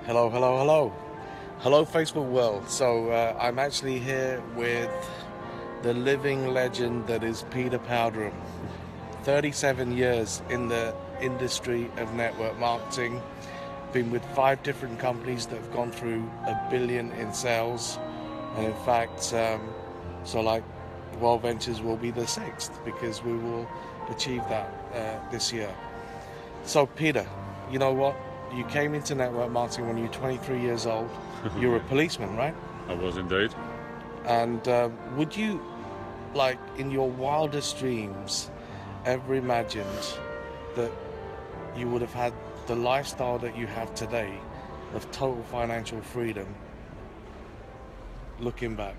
Hello, hello, hello. Hello, Facebook world. So I'm actually here with the living legend that is Peter Powderham. 37 years in the industry of network marketing. Been with 5 different companies that have gone through $1 billion in sales. And in fact, so like World Ventures will be the 6th because we will achieve that this year. So Peter, you know what? You came into network marketing when you were 23 years old. You were a policeman, right? I was indeed. And would you, like in your wildest dreams, ever imagined that you would have had the lifestyle that you have today of total financial freedom looking back?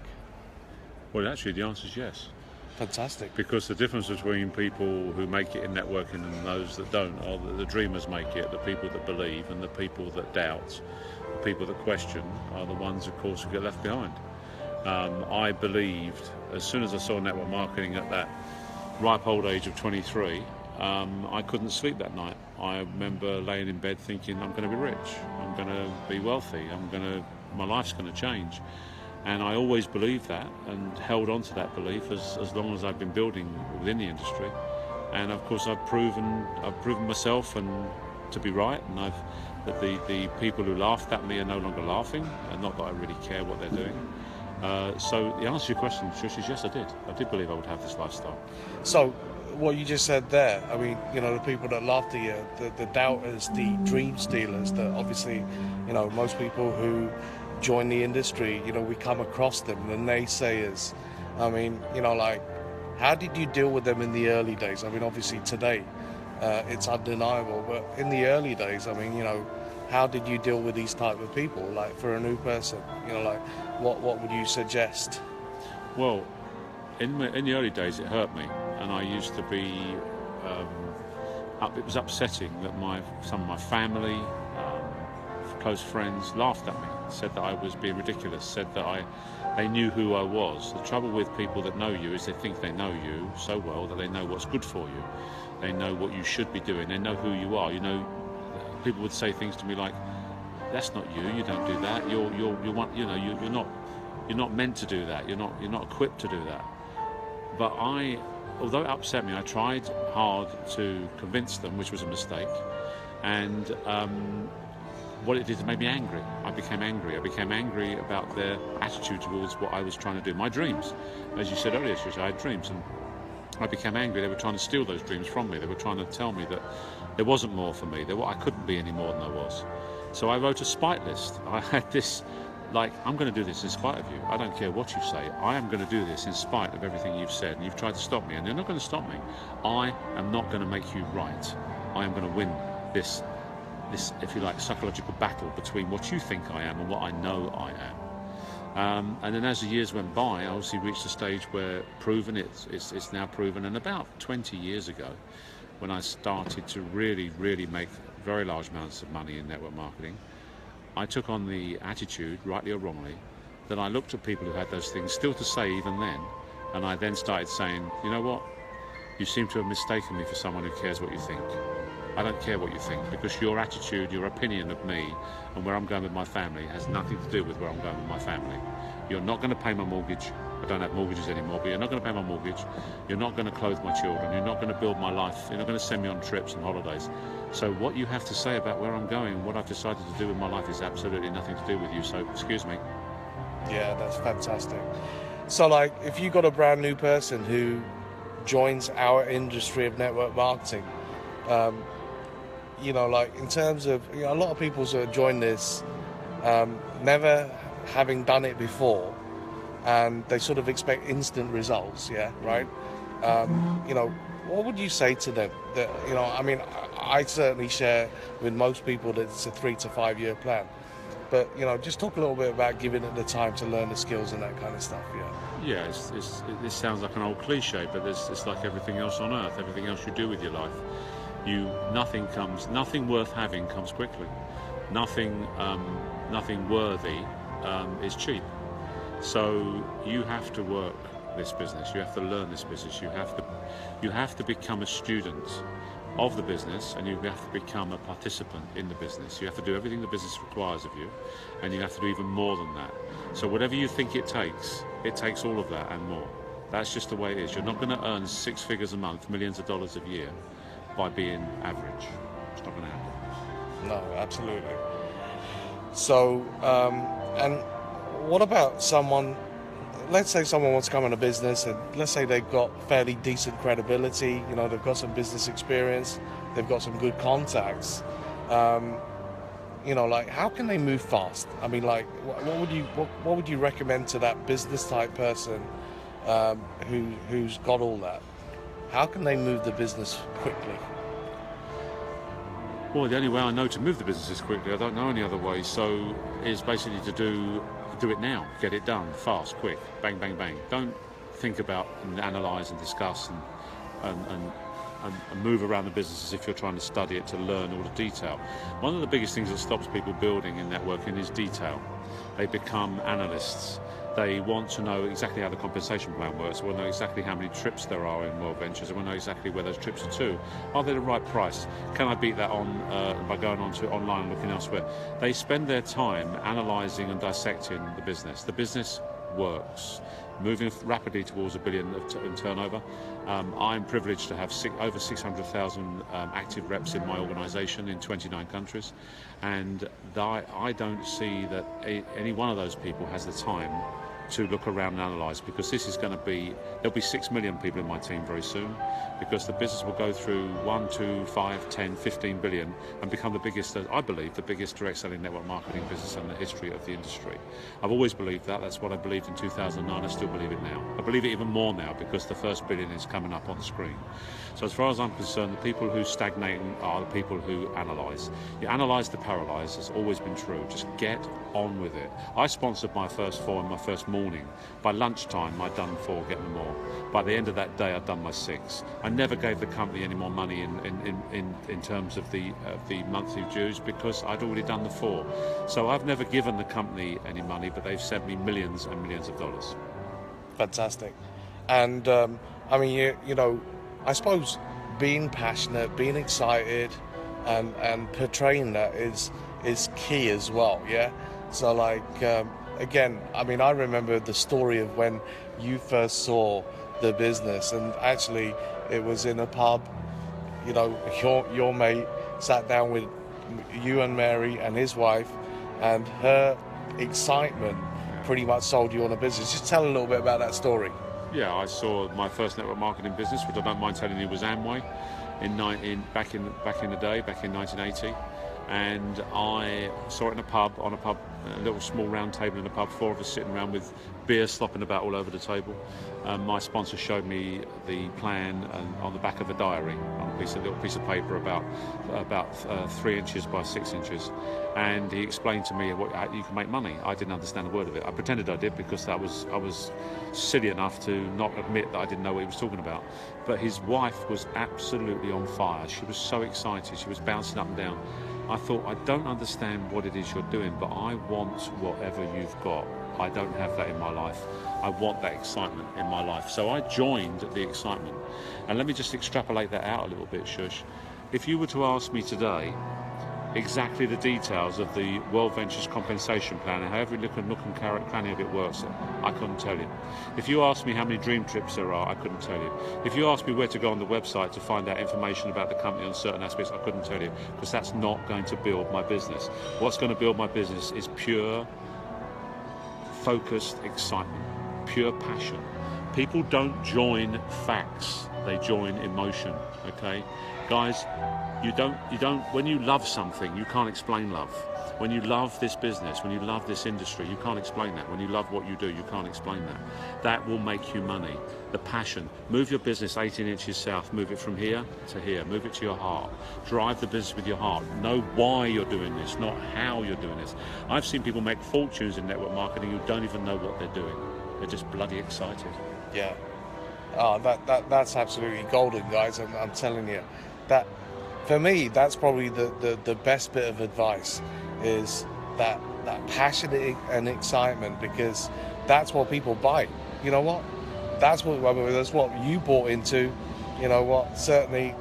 Well, actually, the answer is yes. Fantastic. Because the difference between people who make it in networking and those that don't are the dreamers make it, the people that believe, and the people that doubt, the people that question are the ones, of course, who get left behind. I believed, as soon as I saw network marketing at that ripe old age of 23, I couldn't sleep that night. I remember laying in bed thinking, I'm going to be rich, I'm going to be wealthy, my life's going to change. And I always believed that and held on to that belief as long as I've been building within the industry. And of course I've proven myself and to be right, and that the people who laughed at me are no longer laughing, and not that I really care what they're doing. So the answer to your question, Shush, is yes, I did. I did believe I would have this lifestyle. So what you just said there, I mean, you know, the people that laughed at you, the doubters, the dream stealers, that obviously, you know, most people who join the industry, you know, we come across them, the naysayers. I mean, you know, like, how did you deal with them in the early days? I mean, obviously today it's undeniable, but in the early days, I mean, you know, how did you deal with these type of people? Like, for a new person, you know, like, what would you suggest? Well, in the early days, it hurt me, and I used to be. It was upsetting that some of my family, close friends, laughed at me, said that I was being ridiculous, said that they knew who I was. The trouble with people that know you is they think they know you so well that they know what's good for you. They know what you should be doing. They know who you are. You know, people would say things to me like, "That's not you. You don't do that. You're not meant to do that. You're not equipped to do that." But although it upset me, I tried hard to convince them, which was a mistake. And what it did, it made me angry. I became angry. I became angry about their attitude towards what I was trying to do. My dreams, as you said earlier, Trish, I had dreams, and I became angry. They were trying to steal those dreams from me. They were trying to tell me that there wasn't more for me. I couldn't be any more than I was. So I wrote a spite list. I had this, like, I'm going to do this in spite of you. I don't care what you say. I am going to do this in spite of everything you've said. And you've tried to stop me, and you're not going to stop me. I am not going to make you right. I am going to win this, if you like, psychological battle between what you think I am and what I know I am. And then as the years went by, I obviously reached a stage where it's now proven. And about 20 years ago, when I started to really, really make very large amounts of money in network marketing, I took on the attitude, rightly or wrongly, that I looked at people who had those things still to say even then, and I then started saying, you know what, you seem to have mistaken me for someone who cares what you think. I don't care what you think, because your attitude, your opinion of me and where I'm going with my family has nothing to do with where I'm going with my family. You're not going to pay my mortgage. I don't have mortgages anymore, but you're not going to pay my mortgage. You're not going to clothe my children. You're not going to build my life. You're not going to send me on trips and holidays. So what you have to say about where I'm going and what I've decided to do with my life is absolutely nothing to do with you. So excuse me. Yeah, that's fantastic. So, like, if you got a brand new person who joins our industry of network marketing, you know, like, in terms of, you know, a lot of people sort of join this never having done it before, and they sort of expect instant results, yeah, right? You know, what would you say to them? That, you know, I mean, I certainly share with most people that it's a 3 to 5 year plan, but, you know, just talk a little bit about giving it the time to learn the skills and that kind of stuff, yeah. Yeah, this sounds like an old cliche, but it's like everything else on earth, everything else you do with your life. Nothing worth having comes quickly. Nothing worthy is cheap. So you have to work this business. You have to learn this business. You have to become a student of the business, and you have to become a participant in the business. You have to do everything the business requires of you, and you have to do even more than that. So whatever you think it takes all of that and more. That's just the way it is. You're not going to earn six figures a month, millions of dollars a year, by being average. It's not going to happen. No, absolutely. So, and what about someone, let's say someone wants to come in a business, and let's say they've got fairly decent credibility, you know, they've got some business experience, they've got some good contacts. You know, like, how can they move fast? I mean, like, what would you recommend to that business type person who's got all that? How can they move the business quickly? Well, the only way I know to move the businesses quickly, I don't know any other way, so is basically to do it now, get it done, fast, quick, bang, bang, bang. Don't think about and analyse and discuss and move around the business as if you're trying to study it to learn all the detail. One of the biggest things that stops people building in networking is detail. They become analysts. They want to know exactly how the compensation plan works. They want to know exactly how many trips there are in World Ventures. They want to know exactly where those trips are to. Are they the right price? Can I beat that on by going on to online and looking elsewhere? They spend their time analysing and dissecting the business. The business works, moving rapidly towards $1 billion in turnover. I'm privileged to have over 600,000 active reps in my organisation in 29 countries, and I don't see that any one of those people has the time to look around and analyse, because this is going to be, there'll be 6 million people in my team very soon, because the business will go through 1, 2, 5, 10, 15 billion and become the biggest, I believe, the biggest direct selling network marketing business in the history of the industry. I've always believed that. That's what I believed in 2009. I still believe it now. I believe it even more now because the first billion is coming up on the screen. So as far as I'm concerned, the people who stagnate are the people who analyse. You analyse to paralyse has always been true. Just get on with it. I sponsored my first 4 in my first morning. By lunchtime, I'd done 4, getting them more. By the end of that day, I'd done my 6. I never gave the company any more money in terms of the monthly dues because I'd already done the 4. So I've never given the company any money, but they've sent me millions and millions of dollars. Fantastic. And I mean, you know, I suppose being passionate, being excited, and portraying that is key as well. Yeah. So like. Again, I mean, I remember the story of when you first saw the business, and actually it was in a pub. You know, your mate sat down with you and Mary and his wife, and her excitement pretty much sold you on a business. Just tell a little bit about that story. Yeah, I saw my first network marketing business, which I don't mind telling you was Amway, back in the day, back in 1980. And I saw it in a little small round table in a pub, 4 of us sitting around with beer slopping about all over the table. My sponsor showed me the plan on the back of a diary, on a little piece of paper about 3 inches by 6 inches, and he explained to me how you can make money. I didn't understand a word of it. I pretended I did because I was silly enough to not admit that I didn't know what he was talking about. But his wife was absolutely on fire. She was so excited. She was bouncing up and down. I thought, I don't understand what it is you're doing, but I want whatever you've got. I don't have that in my life. I want that excitement in my life. So I joined the excitement. And let me just extrapolate that out a little bit, Shush. If you were to ask me today exactly the details of the World Ventures compensation plan and how every nook and cranny of it works, I couldn't tell you. If you asked me how many dream trips there are, I couldn't tell you. If you asked me where to go on the website to find out information about the company on certain aspects, I couldn't tell you, because that's not going to build my business. What's going to build my business is pure, focused excitement, pure passion. People don't join facts, they join emotion, okay? Guys, you don't, when you love something, you can't explain love. When you love this business, when you love this industry, you can't explain that. When you love what you do, you can't explain that. That will make you money. The passion. Move your business 18 inches south. Move it from here to here. Move it to your heart. Drive the business with your heart. Know why you're doing this, not how you're doing this. I've seen people make fortunes in network marketing who don't even know what they're doing. They're just bloody excited. Yeah. That's absolutely golden, guys. I'm telling you. That, for me, that's probably the best bit of advice, is that passion and excitement, because that's what people buy. You know what? That's what you bought into. You know what? Certainly,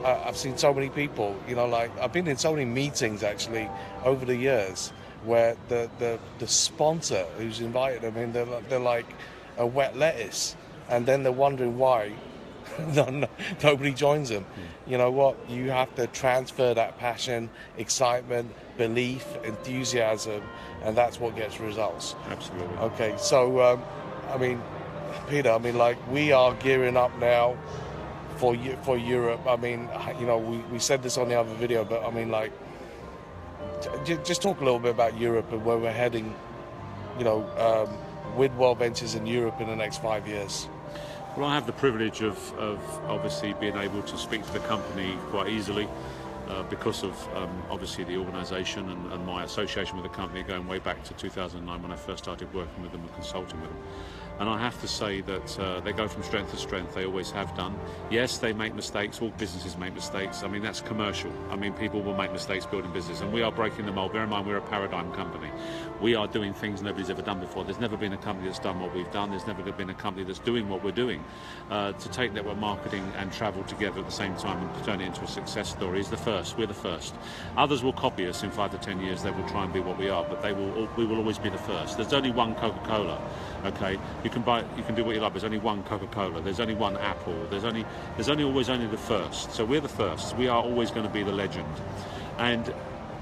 I've seen so many people, like I've been in so many meetings actually over the years where the sponsor who's invited them in, they're like a wet lettuce, and then they're wondering why nobody joins them. You know what? You have to transfer that passion, excitement, belief, enthusiasm, and that's what gets results. Absolutely. Okay, so Peter, like we are gearing up now for Europe. We said this on the other video, but like just talk a little bit about Europe and where we're heading, with World Ventures in Europe in the next 5 years. Well, I have the privilege of obviously being able to speak to the company quite easily because of obviously the organisation and my association with the company going way back to 2009 when I first started working with them and consulting with them. And I have to say that they go from strength to strength. They always have done. Yes, they make mistakes. All businesses make mistakes. I mean, that's commercial. I mean, people will make mistakes building business, and we are breaking the mold. Bear in mind, we're a paradigm company. We are doing things nobody's ever done before. There's never been a company that's done what we've done. There's never been a company that's doing what we're doing. To take network marketing and travel together at the same time and turn it into a success story is the first. We're the first. Others will copy us in 5 to 10 years. They will try and be what we are, but we will always be the first. There's only one Coca-Cola. Okay, you can do what you like. There's only one Coca-Cola. There's only one Apple. There's always only the first. So we're the first. We are always going to be the legend. And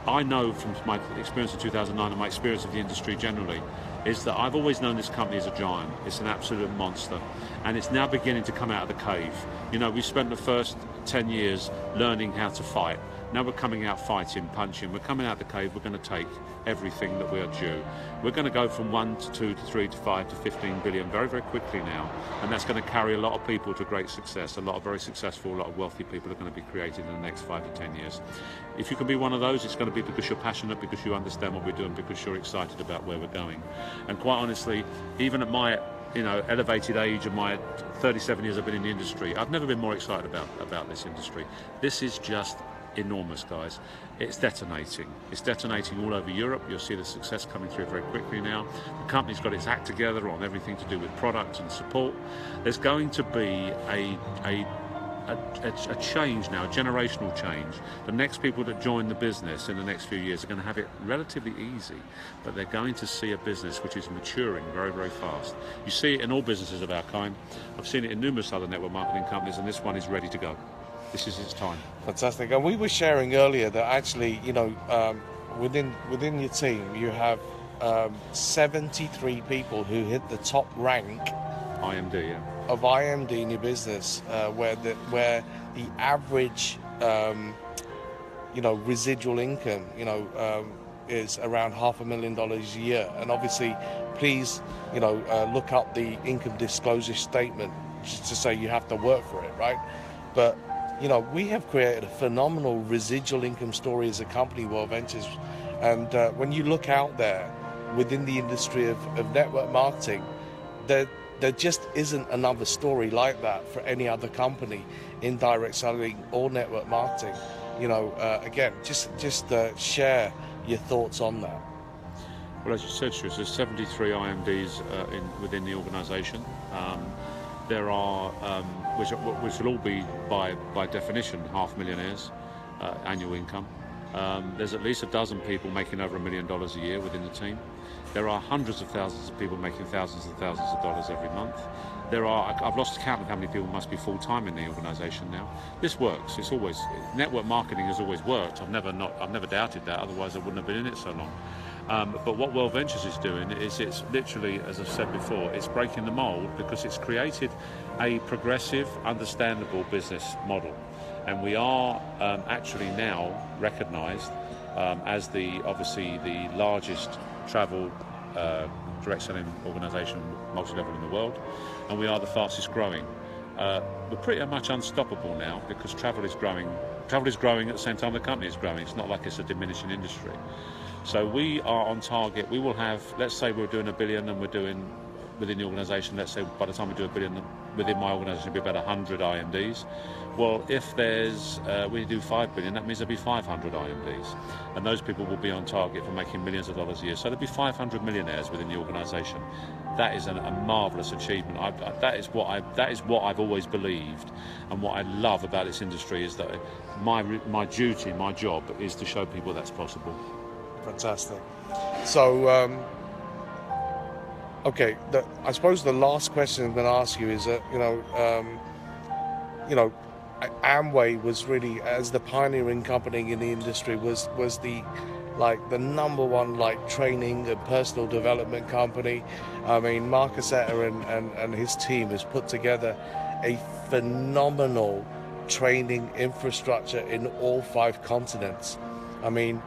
I know from my experience in 2009 and my experience of the industry generally, is that I've always known this company as a giant. It's an absolute monster, and it's now beginning to come out of the cave. We spent the first 10 years learning how to fight. Now we're coming out fighting, punching. We're coming out of the cave. We're going to take everything that we are due. We're going to go from 1 to 2 to 3 to 5 to 15 billion very, very quickly now, and that's going to carry a lot of people to great success. A lot of very successful, a lot of wealthy people are going to be created in the next 5 to 10 years. If you can be one of those, it's going to be because you're passionate, because you understand what we're doing, because you're excited about where we're going. And quite honestly, even at my elevated age of my 37 years I've been in the industry, I've never been more excited about this industry. This is just enormous, guys. It's detonating. It's detonating all over Europe. You'll see the success coming through very quickly now. The company's got its act together on everything to do with product and support. There's going to be a change now, a generational change. The next people that join the business in the next few years are going to have it relatively easy, but they're going to see a business which is maturing very, very fast. You see it in all businesses of our kind. I've seen it in numerous other network marketing companies, and this one is ready to go. This is its time. Fantastic. And we were sharing earlier that actually, within your team, you have 73 people who hit the top rank IMD, yeah. Of IMD in your business, where the average, residual income, is around $500,000 a year. And obviously, please, look up the income disclosure statement just to say you have to work for it, right? But we have created a phenomenal residual income story as a company, World Ventures. And when you look out there within the industry of network marketing, there just isn't another story like that for any other company in direct selling or network marketing. Again, just share your thoughts on that. Well, as you said, Stuart, there's 73 IMDs within the organisation. There are, which will all be by definition half millionaires annual income. There's at least a dozen people making over $1 million a year within the team. There are hundreds of thousands of people making thousands and thousands of dollars every month. I've lost count of how many people must be full-time in the organisation now. This works. Network marketing has always worked. I've never doubted that. Otherwise, I wouldn't have been in it so long. But what World Ventures is doing is it's literally, as I've said before, it's breaking the mold because it's created a progressive, understandable business model. And we are actually now recognised as obviously the largest travel direct selling organisation, multi-level in the world, and we are the fastest growing. We're pretty much unstoppable now because travel is growing. Travel is growing at the same time the company is growing. It's not like it's a diminishing industry. So we are on target. We will have, let's say we're doing $1 billion and we're doing within the organisation, let's say by the time we do $1 billion within my organisation, it'll be about 100 IMDs. Well, if we do 5 billion, that means there'll be 500 IMDs, and those people will be on target for making millions of dollars a year. So there'll be 500 millionaires within the organisation. That is a marvellous achievement. That is what I've always believed, and what I love about this industry is that my duty, my job, is to show people that's possible. Fantastic. So, okay, I suppose the last question I'm going to ask you is that Amway was really, as the pioneering company in the industry, was the number one training and personal development company. I mean, Mark Assetta and his team has put together a phenomenal training infrastructure in all 5 continents. I mean,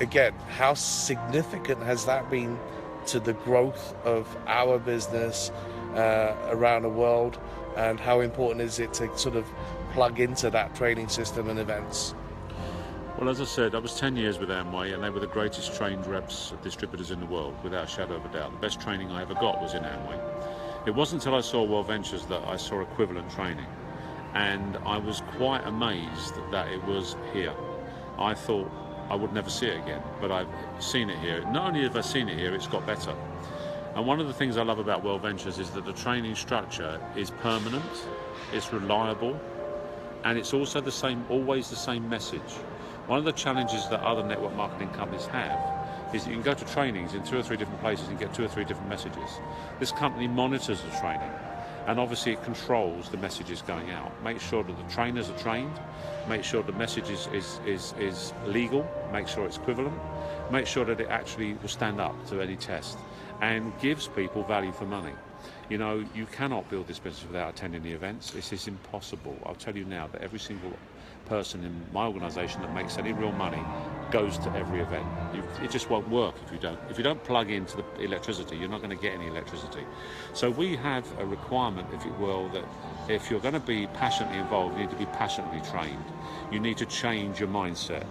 again, how significant has that been to the growth of our business around the world, and how important is it to sort of plug into that training system and events? Well, as I said, I was 10 years with Amway, and they were the greatest trained reps distributors in the world, without a shadow of a doubt. The best training I ever got was in Amway. It wasn't until I saw World Ventures that I saw equivalent training, and I was quite amazed that it was here. I thought I would never see it again, but I've seen it here. Not only have I seen it here, it's got better. And one of the things I love about World Ventures is that the training structure is permanent, it's reliable, and it's also always the same message. One of the challenges that other network marketing companies have is that you can go to trainings in 2 or 3 different places and get 2 or 3 different messages. This company monitors the training, and obviously it controls the messages going out. Make sure that the trainers are trained, make sure the message is legal, make sure it's equivalent, make sure that it actually will stand up to any test, and gives people value for money. You know, you cannot build this business without attending the events. This is impossible. I'll tell you now that every single person in my organisation that makes any real money goes to every event. It just won't work if you don't. If you don't plug into the electricity, you're not going to get any electricity. So we have a requirement, if you will, that if you're going to be passionately involved, you need to be passionately trained. You need to change your mindset.